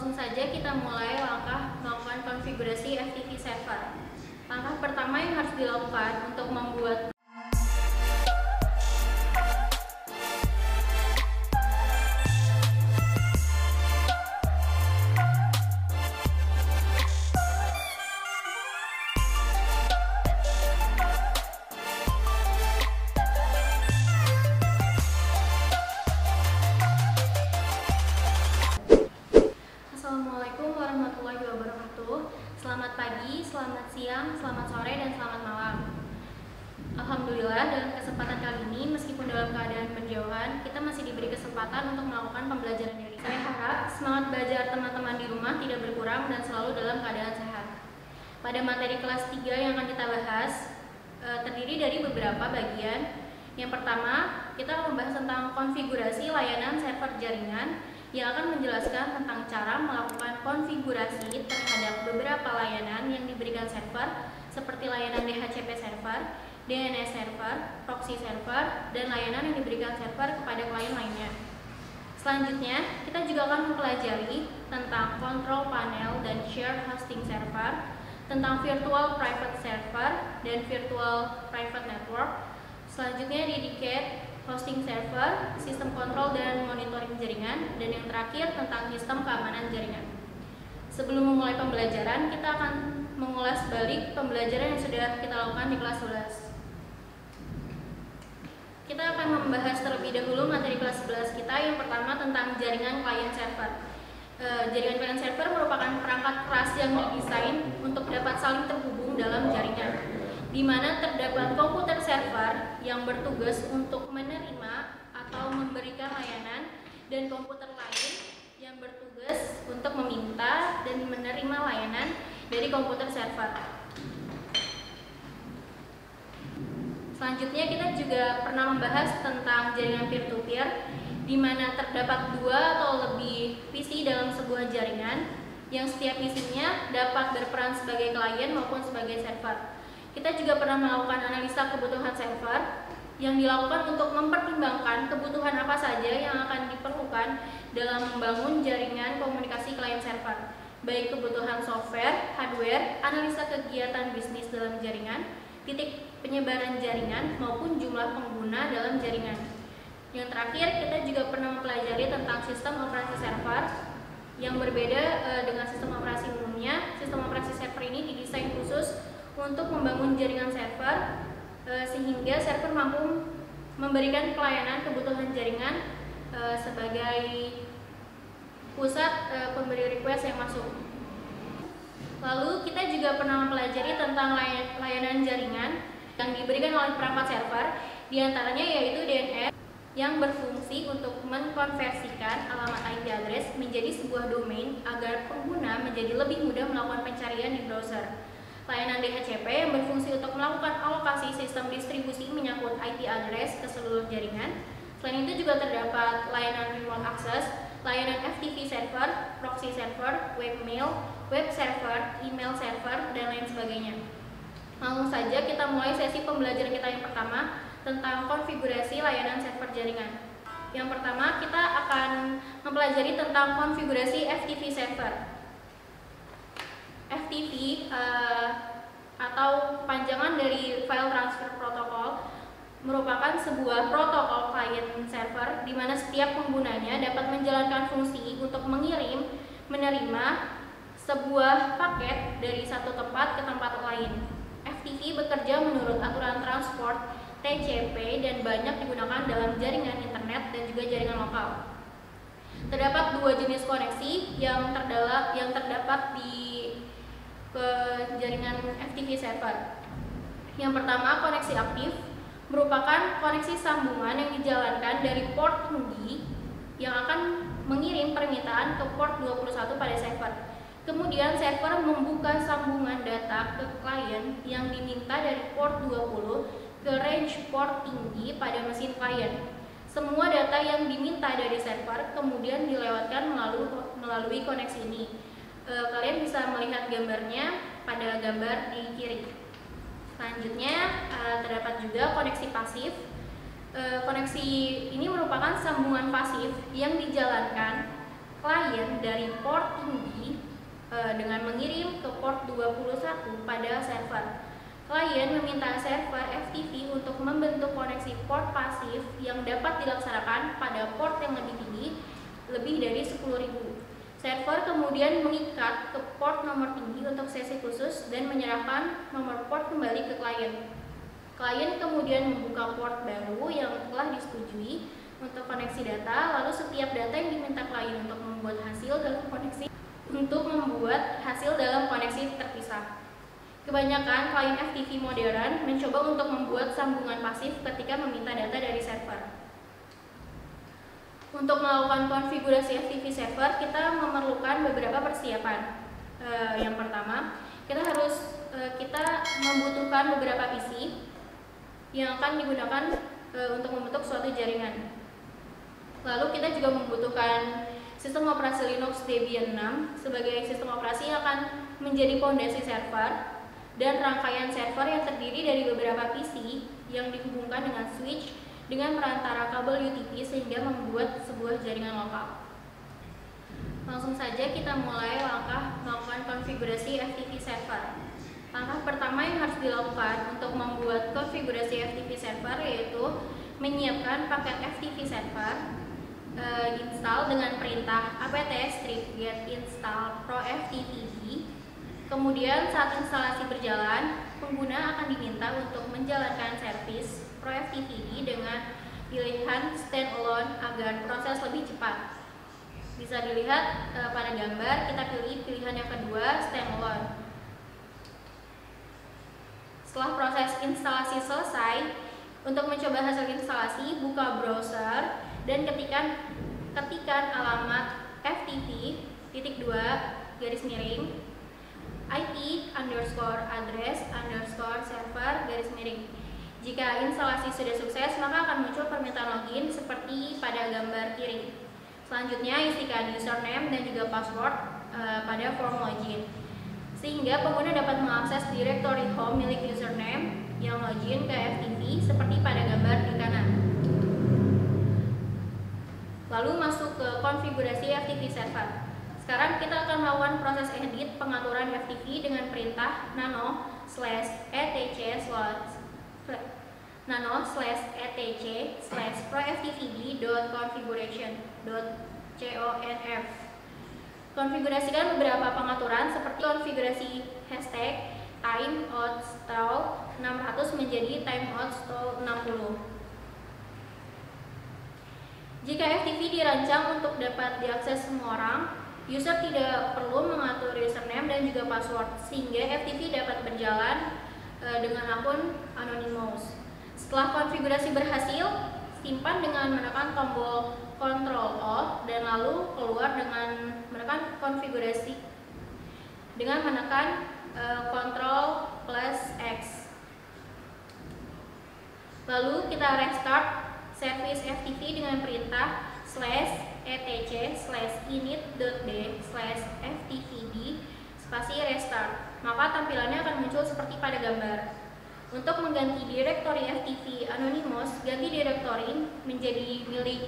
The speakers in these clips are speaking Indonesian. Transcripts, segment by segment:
Langsung saja kita mulai langkah melakukan konfigurasi FTP server. Langkah pertama yang harus dilakukan untuk membuat Assalamualaikum warahmatullahi wabarakatuh. Selamat pagi, selamat siang, selamat sore, dan selamat malam. Alhamdulillah, dalam kesempatan kali ini, meskipun dalam keadaan berjauhan, kita masih diberi kesempatan untuk melakukan pembelajaran daring. Saya harap semangat belajar teman-teman di rumah tidak berkurang dan selalu dalam keadaan sehat. Pada materi kelas 3 yang akan kita bahas, terdiri dari beberapa bagian. Yang pertama, kita akan membahas tentang konfigurasi layanan server jaringan yang akan menjelaskan tentang cara melakukan konfigurasi terhadap beberapa layanan yang diberikan server seperti layanan DHCP server, DNS server, proxy server, dan layanan yang diberikan server kepada klien lainnya. Selanjutnya, kita juga akan mempelajari tentang control panel dan shared hosting server, tentang virtual private server dan virtual private network. Selanjutnya, dedicate hosting server, sistem kontrol dan monitoring jaringan, dan yang terakhir tentang sistem keamanan jaringan. Sebelum memulai pembelajaran, kita akan mengulas balik pembelajaran yang sudah kita lakukan di kelas 11. Kita akan membahas terlebih dahulu materi kelas 11 kita. Yang pertama tentang jaringan client server. Jaringan client server merupakan perangkat keras yang didesain untuk dapat saling terhubung dalam jaringan, di mana terdapat komputer server yang bertugas untuk menerima atau memberikan layanan dan komputer lain yang bertugas untuk meminta dan menerima layanan dari komputer server. Selanjutnya kita juga pernah membahas tentang jaringan peer-to-peer, di mana terdapat 2 atau lebih PC dalam sebuah jaringan yang setiap PC-nya dapat berperan sebagai klien maupun sebagai server. Kita juga pernah melakukan analisa kebutuhan server yang dilakukan untuk mempertimbangkan kebutuhan apa saja yang akan diperlukan dalam membangun jaringan komunikasi klien server, baik kebutuhan software, hardware, analisa kegiatan bisnis dalam jaringan, titik penyebaran jaringan, maupun jumlah pengguna dalam jaringan. Yang terakhir, kita juga pernah mempelajari tentang sistem operasi server yang berbeda dengan sistem operasi umumnya. Sistem operasi server ini didesain khusus untuk membangun jaringan server sehingga server mampu memberikan pelayanan kebutuhan jaringan sebagai pusat pemberi request yang masuk. Lalu kita juga pernah mempelajari tentang layanan jaringan yang diberikan oleh perangkat server, diantaranya yaitu DNS yang berfungsi untuk mengkonversikan alamat IP address menjadi sebuah domain agar pengguna menjadi lebih mudah melakukan pencarian di browser. Layanan DHCP yang berfungsi untuk melakukan alokasi sistem distribusi menyangkut IP address ke seluruh jaringan. Selain itu juga terdapat layanan remote access, layanan FTP server, proxy server, webmail, web server, email server, dan lain sebagainya. Langsung saja kita mulai sesi pembelajaran kita yang pertama tentang konfigurasi layanan server jaringan. Yang pertama kita akan mempelajari tentang konfigurasi FTP server. FTP atau panjangan dari File Transfer Protocol merupakan sebuah protokol client server di mana setiap penggunanya dapat menjalankan fungsi untuk mengirim, menerima sebuah paket dari satu tempat ke tempat lain. FTP bekerja menurut aturan transport TCP dan banyak digunakan dalam jaringan internet dan juga jaringan lokal. Terdapat 2 jenis koneksi yang terdapat di jaringan FTP server. Yang pertama, koneksi aktif merupakan koneksi sambungan yang dijalankan dari port tinggi yang akan mengirim permintaan ke port 21 pada server. Kemudian server membuka sambungan data ke klien yang diminta dari port 20 ke range port tinggi pada mesin klien. Semua data yang diminta dari server kemudian dilewatkan melalui koneksi ini. Kalian bisa melihat gambarnya pada gambar di kiri. Selanjutnya terdapat juga koneksi pasif. Koneksi ini merupakan sambungan pasif yang dijalankan klien dari port tinggi dengan mengirim ke port 21 pada server. Klien meminta server FTP untuk membentuk koneksi port pasif yang dapat dilaksanakan pada port yang lebih tinggi, lebih dari 10.000. Server kemudian mengikat ke port nomor tinggi untuk sesi khusus dan menyerahkan nomor port kembali ke klien. Klien kemudian membuka port baru yang telah disetujui untuk koneksi data, lalu setiap data yang diminta klien untuk membuat hasil dalam koneksi terpisah. Kebanyakan klien FTP modern mencoba untuk membuat sambungan pasif ketika meminta data dari server. Untuk melakukan konfigurasi FTP server, kita memerlukan beberapa persiapan. Yang pertama, kita membutuhkan beberapa PC yang akan digunakan untuk membentuk suatu jaringan. Lalu kita juga membutuhkan sistem operasi Linux Debian 6 sebagai sistem operasi yang akan menjadi fondasi server, dan rangkaian server yang terdiri dari beberapa PC yang dihubungkan dengan switch dengan perantara kabel UTP sehingga membuat sebuah jaringan lokal. Langsung saja kita mulai melakukan konfigurasi FTP server. Langkah pertama yang harus dilakukan untuk membuat konfigurasi FTP server yaitu menyiapkan paket FTP server, install dengan perintah apt-get install pro-ftpd. Kemudian saat instalasi berjalan, pengguna akan diminta untuk menjalankan servis pro-ftpd dengan pilihan standalone agar proses lebih cepat. Bisa dilihat pada gambar, kita pilih pilihan yang kedua, standalone. Setelah proses instalasi selesai, untuk mencoba hasil instalasi, buka browser dan ketikan alamat ftp:// IP_address_server_. Jika instalasi sudah sukses, maka akan muncul permintaan login seperti pada gambar kiri. Selanjutnya isikan username dan juga password pada form login, sehingga pengguna dapat mengakses directory home milik username yang login ke FTP seperti pada gambar di kanan. Lalu masuk ke konfigurasi FTP server. Sekarang kita akan melakukan proses edit pengaturan FTP dengan perintah nano/etc/pro-ftpd.configuration.conf. Konfigurasikan beberapa pengaturan seperti konfigurasi hashtag timeoutstall 600 menjadi timeoutstall 60. Jika FTP dirancang untuk dapat diakses semua orang, user tidak perlu mengatur username dan juga password, sehingga FTP dapat berjalan dengan akun anonymous. Setelah konfigurasi berhasil, simpan dengan menekan tombol Ctrl+O dan lalu keluar dengan menekan konfigurasi dengan menekan Ctrl+X. Lalu kita restart service FTP dengan perintah /etc/init.d/ftpd /restart. Maka tampilannya akan muncul seperti pada gambar. Untuk mengganti direktori FTP Anonymous, ganti direktori menjadi milik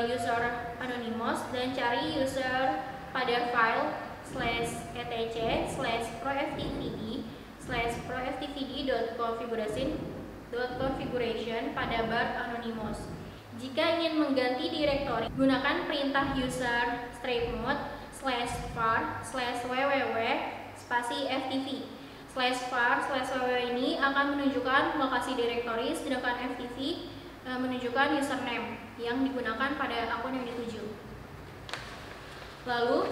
user Anonymous dan cari user pada file /etc/pro-ftpd.configuration pada bar Anonymous. Jika ingin mengganti direktori, gunakan perintah user strapemod/var/www/ftp. /var/www ini akan menunjukkan lokasi direktori, sedangkan FTP menunjukkan username yang digunakan pada akun yang dituju. Lalu,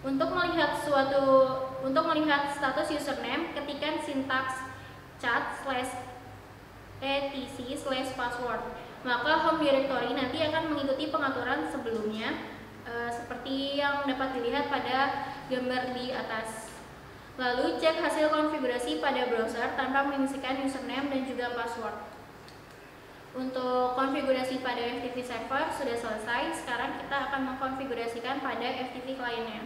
untuk melihat status username, ketikkan sintaks cat/etc/password. Maka home directory nanti akan mengikuti pengaturan sebelumnya seperti yang dapat dilihat pada gambar di atas. Lalu cek hasil konfigurasi pada browser tanpa mengisikan username dan juga password. Untuk konfigurasi pada FTP server sudah selesai. Sekarang kita akan mengkonfigurasikan pada FTP kliennya.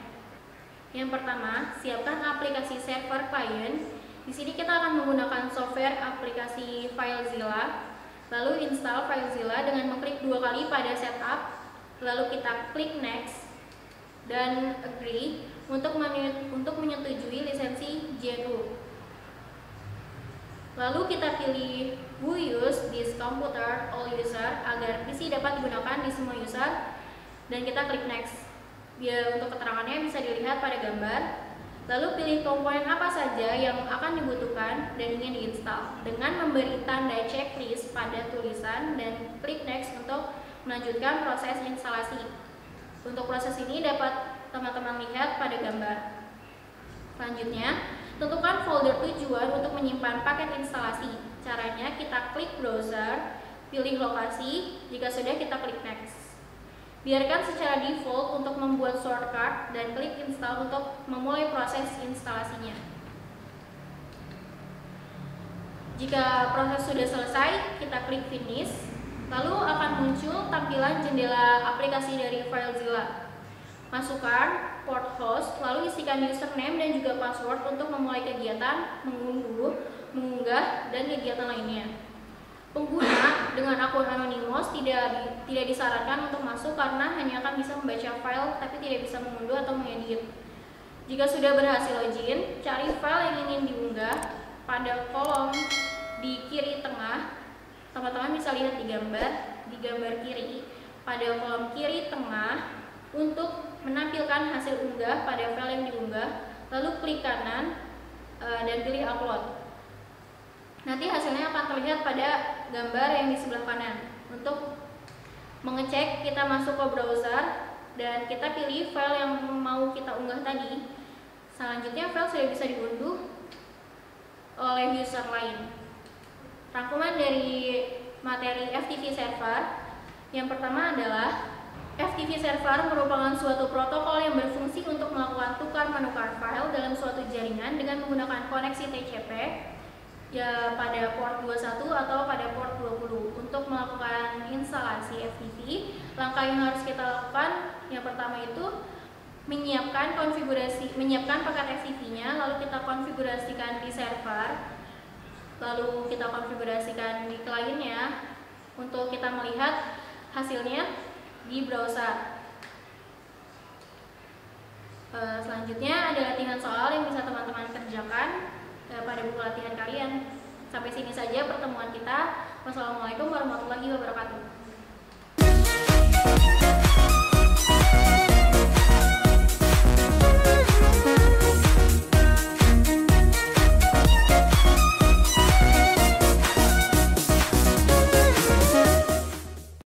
Yang pertama, siapkan aplikasi server klien. Di sini kita akan menggunakan software aplikasi FileZilla. Lalu install FileZilla dengan mengklik 2 kali pada setup. lalu kita klik next dan agree untuk menyetujui lisensi GNU. Lalu kita pilih who use this computer, all user, agar PC dapat digunakan di semua user, dan kita klik next. Biar untuk keterangannya bisa dilihat pada gambar. Lalu pilih komponen apa saja yang akan dibutuhkan dan ingin diinstal dengan memberi tanda checklist pada tulisan dan klik next untuk melanjutkan proses instalasi. Untuk proses ini dapat teman-teman lihat pada gambar. Selanjutnya, tentukan folder tujuan untuk menyimpan paket instalasi. Caranya kita klik browser, pilih lokasi, jika sudah kita klik next. Biarkan secara default untuk membuat shortcut dan klik install untuk memulai proses instalasinya. Jika proses sudah selesai, kita klik finish, lalu akan muncul tampilan jendela aplikasi dari FileZilla. Masukkan port host, lalu isikan username dan juga password untuk memulai kegiatan mengunduh, mengunggah, dan kegiatan lainnya. Pengguna dengan akun anonymous tidak disarankan untuk masuk karena hanya akan bisa membaca file tapi tidak bisa mengunduh atau mengedit. Jika sudah berhasil login, cari file yang ingin diunggah pada kolom di kiri tengah. Teman-teman bisa lihat di gambar kiri, pada kolom kiri tengah untuk menampilkan hasil unggah pada file yang diunggah, lalu klik kanan dan pilih upload. Nanti hasilnya akan terlihat pada gambar yang di sebelah kanan. Untuk mengecek, kita masuk ke browser dan kita pilih file yang mau kita unggah tadi. Selanjutnya file sudah bisa diunduh oleh user lain. Rangkuman dari materi FTP server. Yang pertama adalah FTP server merupakan suatu protokol yang berfungsi untuk melakukan tukar-menukar file dalam suatu jaringan dengan menggunakan koneksi TCP ya pada port 21 atau pada port 20. Untuk melakukan instalasi FTP, langkah yang harus kita lakukan yang pertama itu menyiapkan paket FTP-nya, lalu kita konfigurasikan di server, lalu kita konfigurasikan di kliennya untuk kita melihat hasilnya di browser. Selanjutnya ada latihan soal yang bisa teman-teman kerjakan pada buku latihan kalian. Sampai sini saja pertemuan kita. Wassalamualaikum warahmatullahi wabarakatuh.